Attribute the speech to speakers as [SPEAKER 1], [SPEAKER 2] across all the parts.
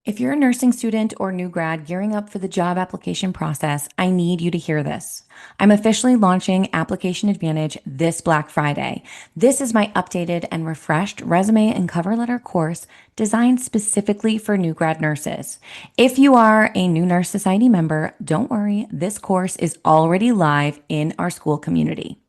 [SPEAKER 1] If you're a nursing student or new grad gearing up for the job application process, I need you to hear this. I'm officially launching Application Advantage this Black Friday. This is my updated and refreshed resume and cover letter course designed specifically for new grad nurses. If you are a new Nurse Society member, don't worry, this course is already live in our school community.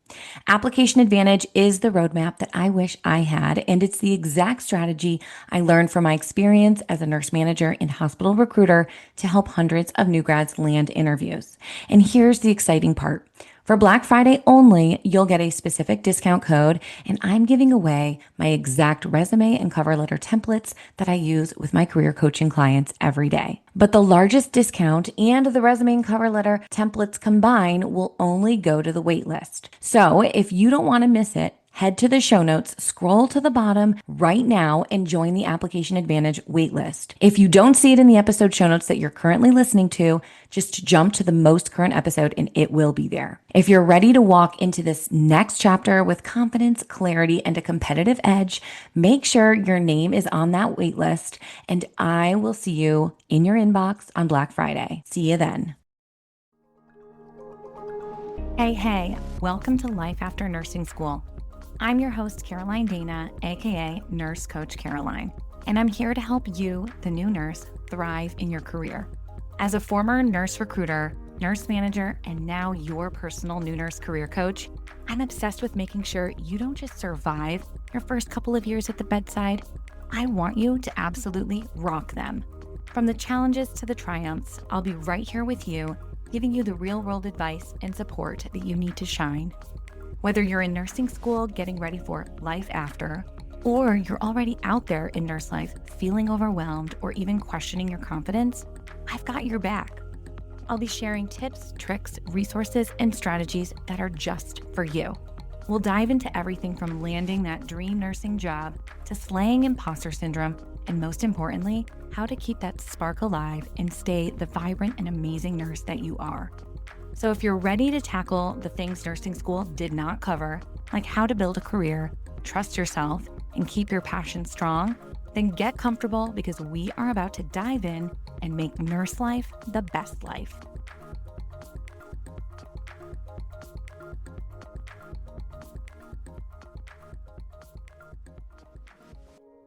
[SPEAKER 1] Application Advantage is the roadmap that I wish I had, and it's the exact strategy I learned from my experience as a nurse manager and hospital recruiter to help hundreds of new grads land interviews. And here's the exciting part. For Black Friday only, you'll get a specific discount code, and I'm giving away my exact resume and cover letter templates that I use with my career coaching clients every day. But the largest discount and the resume and cover letter templates combined will only go to the wait list. So if you don't want to miss it, head to the show notes, scroll to the bottom right now, and join the Application Advantage waitlist. If you don't see it in the episode show notes that you're currently listening to, just jump to the most current episode and it will be there. If you're ready to walk into this next chapter with confidence, clarity, and a competitive edge, make sure your name is on that waitlist, and I will see you in your inbox on Black Friday. See you then. Hey, welcome to Life After Nursing School. I'm your host, Caroline Dana, aka Nurse Coach Caroline, and I'm here to help you, the new nurse, thrive in your career. As a former nurse recruiter, nurse manager, and now your personal new nurse career coach, I'm obsessed with making sure you don't just survive your first couple of years at the bedside. I want you to absolutely rock them. From the challenges to the triumphs, I'll be right here with you, giving you the real-world advice and support that you need to shine. Whether you're in nursing school getting ready for life after, or you're already out there in nurse life feeling overwhelmed or even questioning your confidence, I've got your back. I'll be sharing tips, tricks, resources, and strategies that are just for you. We'll dive into everything from landing that dream nursing job to slaying imposter syndrome, and most importantly, how to keep that spark alive and stay the vibrant and amazing nurse that you are. So if you're ready to tackle the things nursing school did not cover, like how to build a career, trust yourself, and keep your passion strong, then get comfortable because we are about to dive in and make nurse life the best life.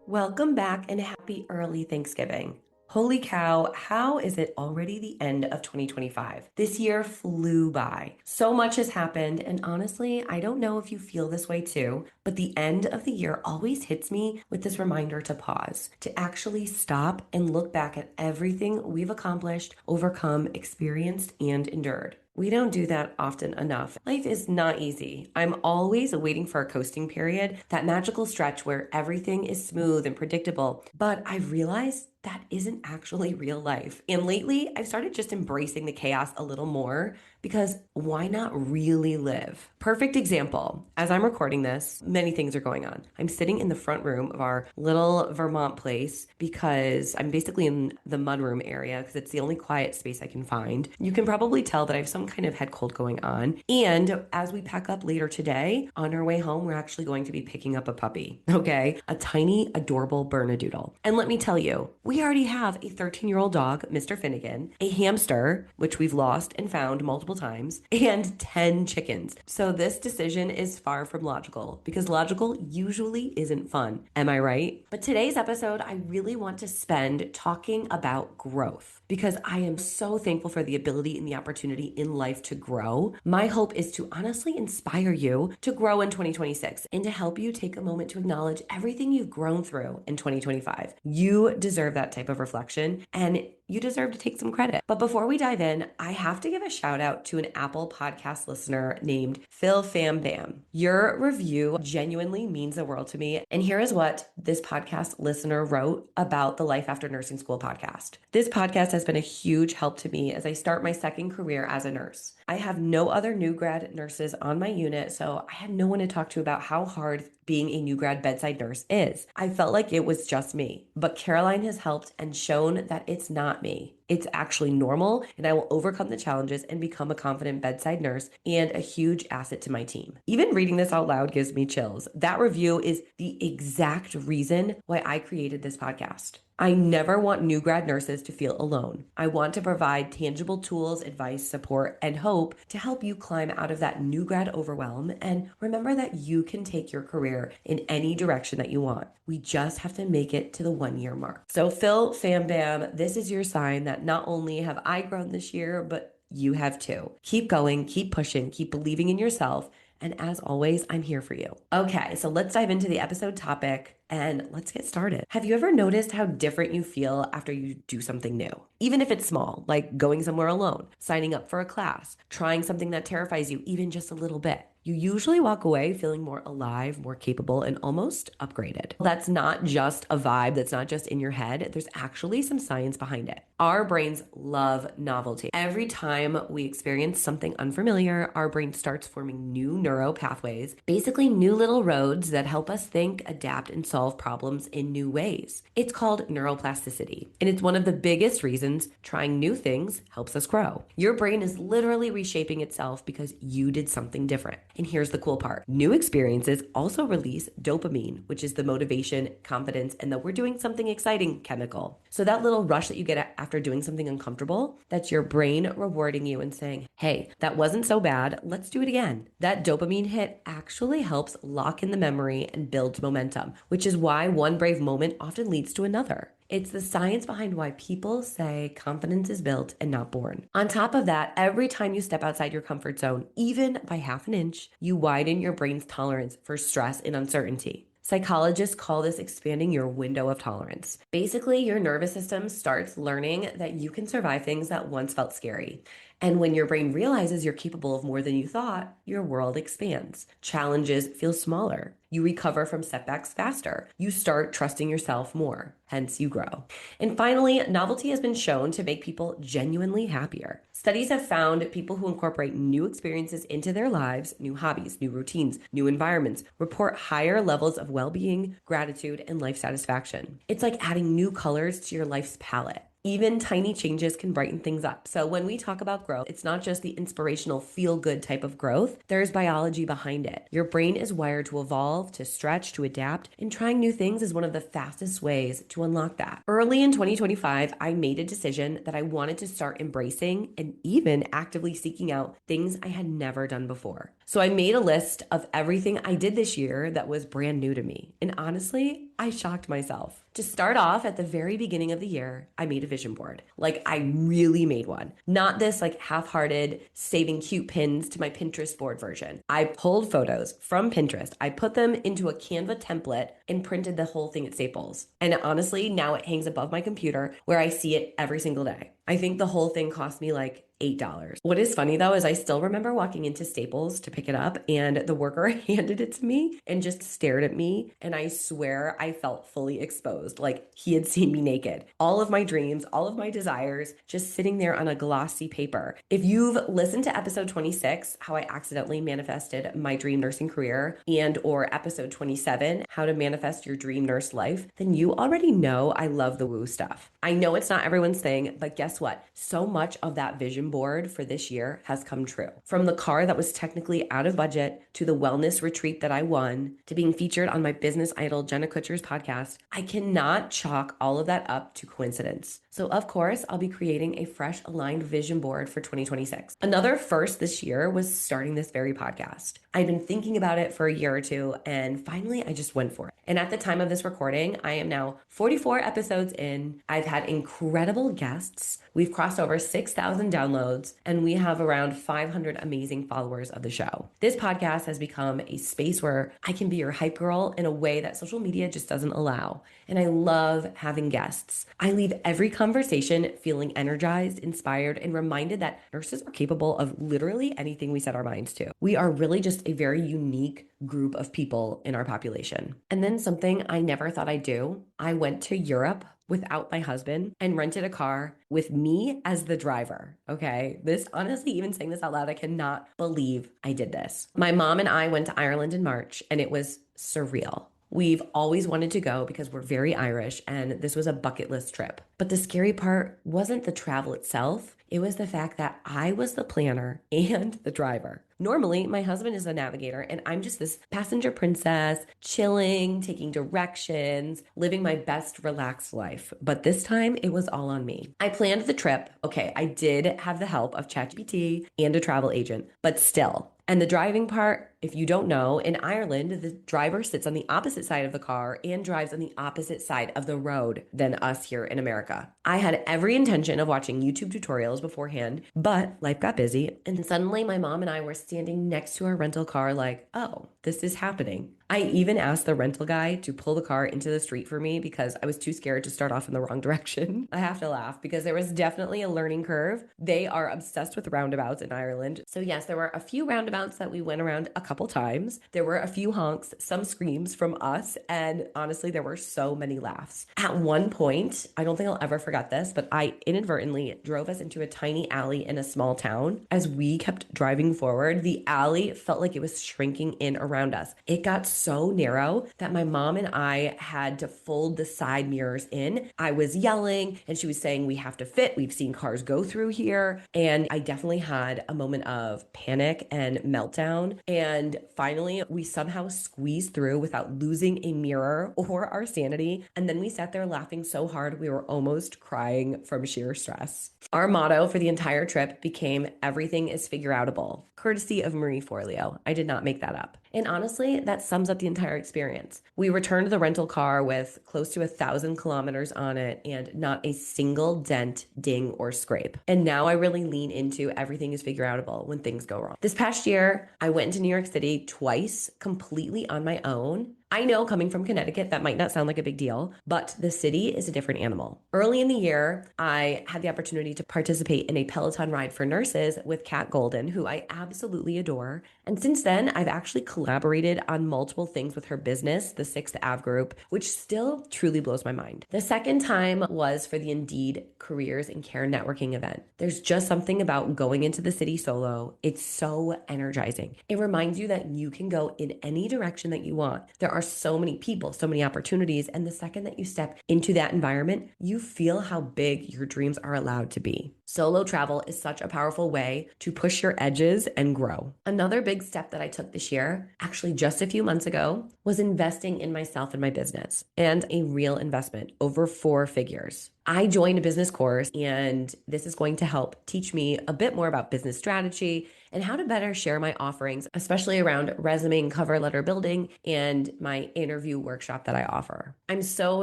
[SPEAKER 2] Welcome back and happy early Thanksgiving. Holy cow, how is it already the end of 2025? This year flew by. So much has happened, and honestly, I don't know if you feel this way too, but the end of the year always hits me with this reminder to pause, to actually stop and look back at everything we've accomplished, overcome, experienced, and endured. We don't do that often enough. Life is not easy. I'm always waiting for a coasting period, that magical stretch where everything is smooth and predictable. But I've realized that isn't actually real life. And lately, I've started just embracing the chaos a little more because why not really live? Perfect example. As I'm recording this, many things are going on. I'm sitting in the front room of our little Vermont place because I'm basically in the mudroom area because it's the only quiet space I can find. You can probably tell that I have some kind of head cold going on. And as we pack up later today, on our way home, we're actually going to be picking up a puppy, okay? A tiny, adorable Bernedoodle. And let me tell you, we already have a 13-year-old dog, Mr. Finnegan, a hamster, which we've lost and found multiple times, and 10 chickens. So this decision is far from logical because logical usually isn't fun. Am I right? But today's episode, I really want to spend talking about growth because I am so thankful for the ability and the opportunity in life to grow. My hope is to honestly inspire you to grow in 2026 and to help you take a moment to acknowledge everything you've grown through in 2025. You deserve that type of reflection, and you deserve to take some credit. But before we dive in, I have to give a shout out to an Apple Podcast listener named Phil Fam Bam. Your review genuinely means the world to me. And here is what this podcast listener wrote about the Life After Nursing School podcast. This podcast has been a huge help to me as I start my second career as a nurse. I have no other new grad nurses on my unit, so I had no one to talk to about how hard being a new grad bedside nurse is. I felt like it was just me, but Caroline has helped and shown that it's not me. It's actually normal, and I will overcome the challenges and become a confident bedside nurse and a huge asset to my team. Even reading this out loud gives me chills. That review is the exact reason why I created this podcast. I never want new grad nurses to feel alone. I want to provide tangible tools, advice, support, and hope to help you climb out of that new grad overwhelm and remember that you can take your career in any direction that you want. We just have to make it to the 1 year mark. So, Phil, Fam Bam, this is your sign that not only have I grown this year, but you have too. Keep going, keep pushing, keep believing in yourself. And as always, I'm here for you. Okay, so let's dive into the episode topic and let's get started. Have you ever noticed how different you feel after you do something new? Even if it's small, like going somewhere alone, signing up for a class, trying something that terrifies you even just a little bit. You usually walk away feeling more alive, more capable, and almost upgraded. That's not just a vibe, that's not just in your head. There's actually some science behind it. Our brains love novelty. Every time we experience something unfamiliar, our brain starts forming new neural pathways, basically new little roads that help us think, adapt, and solve problems in new ways. It's called neuroplasticity, and it's one of the biggest reasons trying new things helps us grow. Your brain is literally reshaping itself because you did something different. And here's the cool part. New experiences also release dopamine, which is the motivation, confidence, and that we're doing something exciting chemical. So that little rush that you get after doing something uncomfortable, that's your brain rewarding you and saying, hey, that wasn't so bad. Let's do it again. That dopamine hit actually helps lock in the memory and build momentum, which is why one brave moment often leads to another. It's the science behind why people say confidence is built and not born. On top of that, every time you step outside your comfort zone, even by half an inch, you widen your brain's tolerance for stress and uncertainty. Psychologists call this expanding your window of tolerance. Basically, your nervous system starts learning that you can survive things that once felt scary. And when your brain realizes you're capable of more than you thought, your world expands. Challenges feel smaller. You recover from setbacks faster. You start trusting yourself more. Hence, you grow. And finally, novelty has been shown to make people genuinely happier. Studies have found people who incorporate new experiences into their lives, new hobbies, new routines, new environments, report higher levels of well-being, gratitude, and life satisfaction. It's like adding new colors to your life's palette. Even tiny changes can brighten things up. So when we talk about growth, it's not just the inspirational feel-good type of growth. There's biology behind it. Your brain is wired to evolve, to stretch, to adapt, and trying new things is one of the fastest ways to unlock that. Early in 2025, I made a decision that I wanted to start embracing and even actively seeking out things I had never done before. So I made a list of everything I did this year that was brand new to me. And honestly, I shocked myself. To start off at the very beginning of the year, I made a vision board. Like I really made one. Not this like half-hearted saving cute pins to my Pinterest board version. I pulled photos from Pinterest. I put them into a Canva template and printed the whole thing at Staples. And honestly, now it hangs above my computer where I see it every single day. I think the whole thing cost me like $8. What is funny though is I still remember walking into Staples to pick it up and the worker handed it to me and just stared at me. And I swear I felt fully exposed, like he had seen me naked. All of my dreams, all of my desires just sitting there on a glossy paper. If you've listened to episode 26, how I accidentally manifested my dream nursing career, and or episode 27, how to manifest your dream nurse life, then you already know I love the woo stuff. I know it's not everyone's thing, but guess what? So much of that vision board for this year has come true. From the car that was technically out of budget to the wellness retreat that I won to being featured on my business idol Jenna Kutcher's podcast, I cannot chalk all of that up to coincidence. So of course, I'll be creating a fresh aligned vision board for 2026. Another first this year was starting this very podcast. I'd been thinking about it for a year or two, and finally I just went for it. And at the time of this recording, I am now 44 episodes in. I've had incredible guests. We've crossed over 6,000 downloads, and we have around 500 amazing followers of the show. This podcast has become a space where I can be your hype girl in a way that social media just doesn't allow. And I love having guests. I leave every conversation feeling energized, inspired, and reminded that nurses are capable of literally anything we set our minds to. We are really just a very unique group of people in our population. And then something I never thought I'd do, I went to Europe without my husband and rented a car with me as the driver. Okay. This honestly, even saying this out loud, I cannot believe I did this. My mom and I went to Ireland in March and it was surreal. We've always wanted to go because we're very Irish and this was a bucket list trip. But the scary part wasn't the travel itself. It was the fact that I was the planner and the driver. Normally, my husband is a navigator, and I'm just this passenger princess, chilling, taking directions, living my best relaxed life. But this time, it was all on me. I planned the trip. Okay, I did have the help of ChatGPT and a travel agent, but still. And the driving part, if you don't know, in Ireland, the driver sits on the opposite side of the car and drives on the opposite side of the road than us here in America. I had every intention of watching YouTube tutorials beforehand, but life got busy, and suddenly my mom and I were standing next to our rental car, like, oh, this is happening. I even asked the rental guy to pull the car into the street for me because I was too scared to start off in the wrong direction. I have to laugh because there was definitely a learning curve. They are obsessed with roundabouts in Ireland. So, yes, there were a few roundabouts that we went around a couple times. There were a few honks, some screams from us, and honestly, there were so many laughs. At one point, I don't think I'll ever forget this, but I inadvertently drove us into a tiny alley in a small town. As we kept driving forward, the alley felt like it was shrinking in around us. It got so narrow that my mom and I had to fold the side mirrors in. I was yelling and she was saying, we have to fit. We've seen cars go through here. And I definitely had a moment of panic and meltdown. And finally, we somehow squeezed through without losing a mirror or our sanity. And then we sat there laughing so hard, we were almost crying from sheer stress. Our motto for the entire trip became everything is figure outable, courtesy of Marie Forleo. I did not make that up. And honestly, that sums up the entire experience. We returned to the rental car with close to 1,000 kilometers on it and not a single dent, ding, or scrape. And now I really lean into everything is figure outable when things go wrong. This past year, I went into New York City twice completely on my own. I know coming from Connecticut, that might not sound like a big deal, but the city is a different animal. Early in the year, I had the opportunity to participate in a Peloton ride for nurses with Kat Golden, who I absolutely adore. And since then, I've actually collaborated on multiple things with her business, the Sixth Ave Group, which still truly blows my mind. The second time was for the Indeed Careers and Care Networking event. There's just something about going into the city solo. It's so energizing. It reminds you that you can go in any direction that you want. There are so many people, so many opportunities. And the second that you step into that environment, you feel how big your dreams are allowed to be. Solo travel is such a powerful way to push your edges and grow. Another big step that I took this year, actually just a few months ago, was investing in myself and my business, and a real investment over 4 figures. I joined a business course, and this is going to help teach me a bit more about business strategy and how to better share my offerings, especially around resume and cover letter building and my interview workshop that I offer. I'm so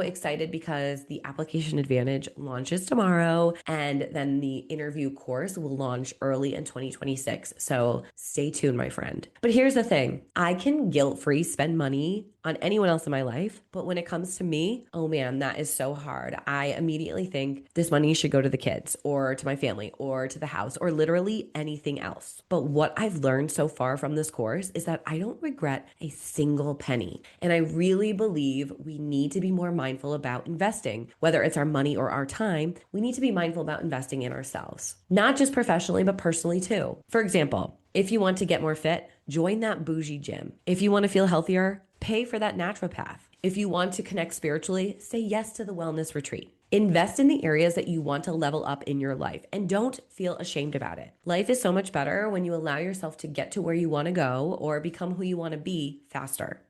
[SPEAKER 2] excited because the Application Advantage launches tomorrow, and then the interview course will launch early in 2026. So stay tuned, my friend. But here's the thing. I can guilt-free spend money on anyone else in my life, but when it comes to me, oh man, that is so hard. I immediately think this money should go to the kids or to my family or to the house or literally anything else. But what I've learned so far from this course is that I don't regret a single penny. And I really believe we need to be more mindful about investing, whether it's our money or our time. We need to be mindful about investing in ourselves, not just professionally, but personally too. For example, if you want to get more fit, join that bougie gym. If you want to feel healthier, pay for that naturopath. If you want to connect spiritually, say yes to the wellness retreat. Invest in the areas that you want to level up in your life and don't feel ashamed about it. Life is so much better when you allow yourself to get to where you want to go or become who you want to be faster.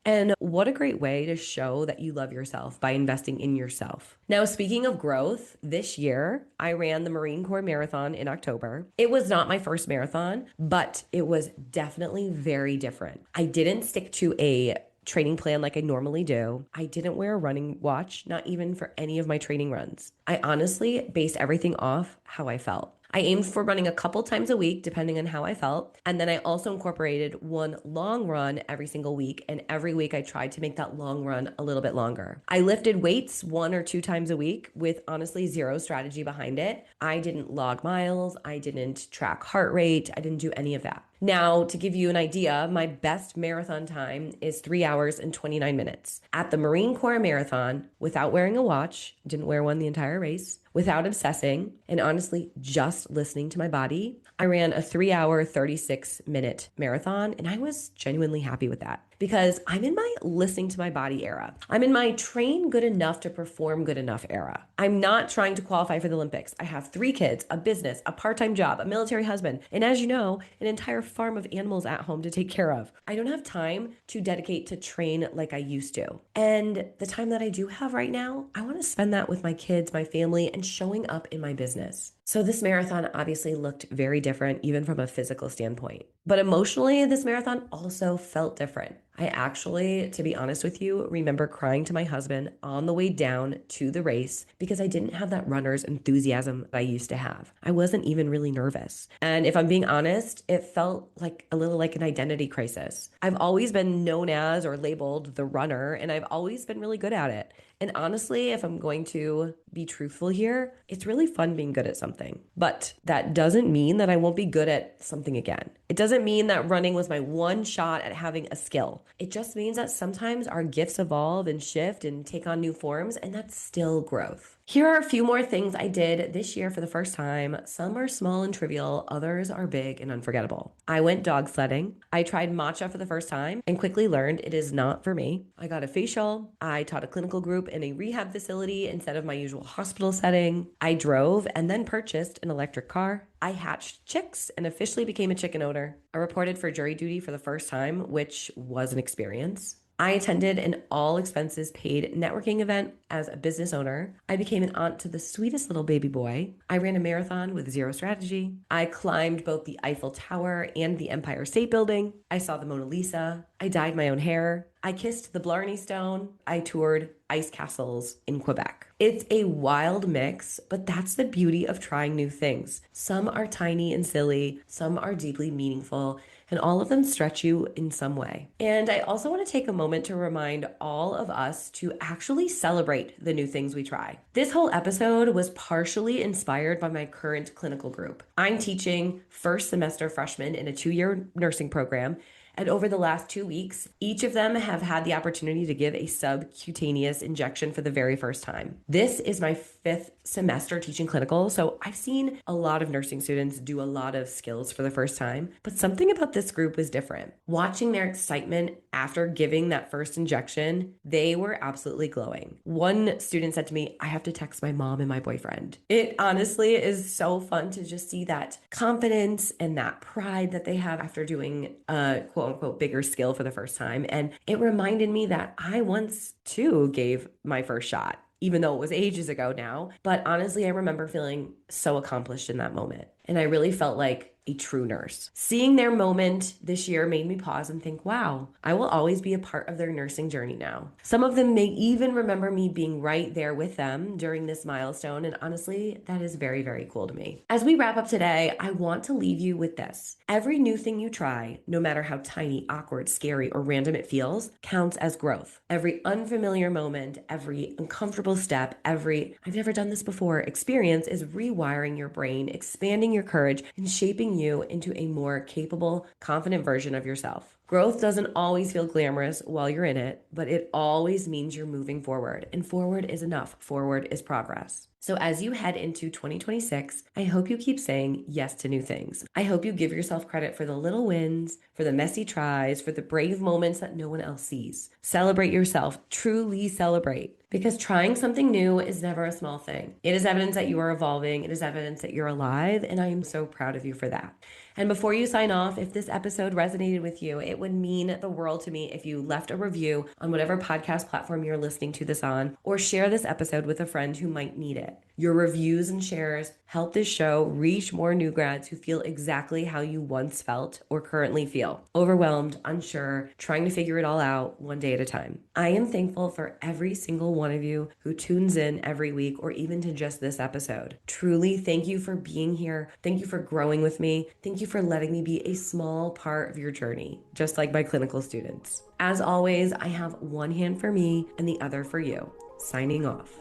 [SPEAKER 2] And what a great way to show that you love yourself by investing in yourself. Now, speaking of growth, this year I ran the Marine Corps Marathon in October. It was not my first marathon, but it was definitely very different. I didn't stick to a training plan like I normally do. I didn't wear a running watch, not even for any of my training runs. I honestly based everything off how I felt. I aimed for running a couple times a week, depending on how I felt. And then I also incorporated one long run every single week. And every week I tried to make that long run a little bit longer. I lifted weights 1 or 2 times a week with honestly zero strategy behind it. I didn't log miles. I didn't track heart rate. I didn't do any of that. Now, to give you an idea, my best marathon time is 3 hours and 29 minutes. At the Marine Corps Marathon, without wearing a watch, didn't wear one the entire race, without obsessing, and honestly just listening to my body, I ran a 3 hour, 36-minute marathon, and I was genuinely happy with that. because I'm in my listening to my body era. I'm in my train good enough to perform good enough era. I'm not trying to qualify for the Olympics. I have 3 kids, a business, a part-time job, a military husband, and as you know, an entire farm of animals at home to take care of. I don't have time to dedicate to train like I used to. And the time that I do have right now, I want to spend that with my kids, my family, and showing up in my business. So this marathon obviously looked very different, even from a physical standpoint. But emotionally, this marathon also felt different. I actually, to be honest with you, remember crying to my husband on the way down to the race because I didn't have that runner's enthusiasm that I used to have. I wasn't even really nervous. And if I'm being honest, it felt like a little like an identity crisis. I've always been known as or labeled the runner, and I've always been really good at it. And honestly, if I'm going to be truthful here, it's really fun being good at something. But that doesn't mean that I won't be good at something again. It doesn't mean that running was my one shot at having a skill. It just means that sometimes our gifts evolve and shift and take on new forms, and that's still growth. Here are a few more things I did this year for the first time. Some are small and trivial, others are big and unforgettable. I went dog sledding. I tried matcha for the first time and quickly learned it is not for me. I got a facial. I taught a clinical group in a rehab facility instead of my usual hospital setting. I drove and then purchased an electric car. I hatched chicks and officially became a chicken owner. I reported for jury duty for the first time, which was an experience. I attended an all expenses paid networking event as a business owner. I became an aunt to the sweetest little baby boy. I ran a marathon with zero strategy. I climbed both the Eiffel Tower and the Empire State Building. I saw the Mona Lisa. I dyed my own hair. I kissed the Blarney Stone. I toured ice castles in Quebec. It's a wild mix, but that's the beauty of trying new things. Some are tiny and silly, some are deeply meaningful, and all of them stretch you in some way. And I also want to take a moment to remind all of us to actually celebrate the new things we try. This whole episode was partially inspired by my current clinical group. I'm teaching first semester freshmen in a 2-year nursing program. And over the last 2 weeks, each of them have had the opportunity to give a subcutaneous injection for the very first time. This is my 5th semester teaching clinical, so I've seen a lot of nursing students do a lot of skills for the first time, but something about this group was different. Watching their excitement after giving that first injection, they were absolutely glowing. One student said to me, "I have to text my mom and my boyfriend." It honestly is so fun to just see that confidence and that pride that they have after doing a quote unquote bigger skill for the first time. And it reminded me that I once too gave my first shot, even though it was ages ago now. But honestly, I remember feeling so accomplished in that moment. And I really felt like a true nurse. Seeing their moment this year made me pause and think, wow, I will always be a part of their nursing journey now. Some of them may even remember me being right there with them during this milestone. And honestly, that is very, very cool to me. As we wrap up today, I want to leave you with this. Every new thing you try, no matter how tiny, awkward, scary, or random it feels, counts as growth. Every unfamiliar moment, every uncomfortable step, every "I've never done this before" experience is rewiring your brain, expanding your courage, and shaping you into a more capable, confident version of yourself. Growth doesn't always feel glamorous while you're in it, but it always means you're moving forward, and forward is enough. Forward is progress. So as you head into 2026, I hope you keep saying yes to new things. I hope you give yourself credit for the little wins, for the messy tries, for the brave moments that no one else sees. Celebrate yourself, truly celebrate. Because trying something new is never a small thing. It is evidence that you are evolving. It is evidence that you're alive, and I am so proud of you for that. And before you sign off, if this episode resonated with you, it would mean the world to me if you left a review on whatever podcast platform you're listening to this on, or share this episode with a friend who might need it. Your reviews and shares help this show reach more new grads who feel exactly how you once felt or currently feel. Overwhelmed, unsure, trying to figure it all out one day at a time. I am thankful for every single one of you who tunes in every week or even to just this episode. Truly, thank you for being here. Thank you for growing with me. Thank you for letting me be a small part of your journey, just like my clinical students. As always, I have one hand for me and the other for you. Signing off.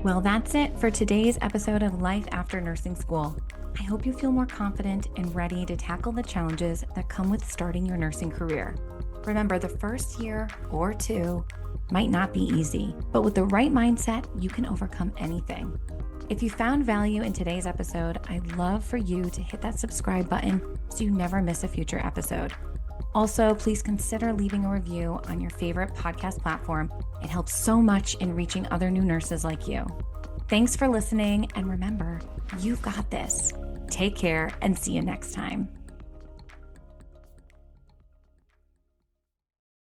[SPEAKER 1] Well, that's it for today's episode of Life After Nursing School. I hope you feel more confident and ready to tackle the challenges that come with starting your nursing career. Remember, the first year or two might not be easy, but with the right mindset, you can overcome anything. If you found value in today's episode, I'd love for you to hit that subscribe button so you never miss a future episode. Also, please consider leaving a review on your favorite podcast platform. It helps so much in reaching other new nurses like you. Thanks for listening, and remember, you've got this. Take care and see you next time.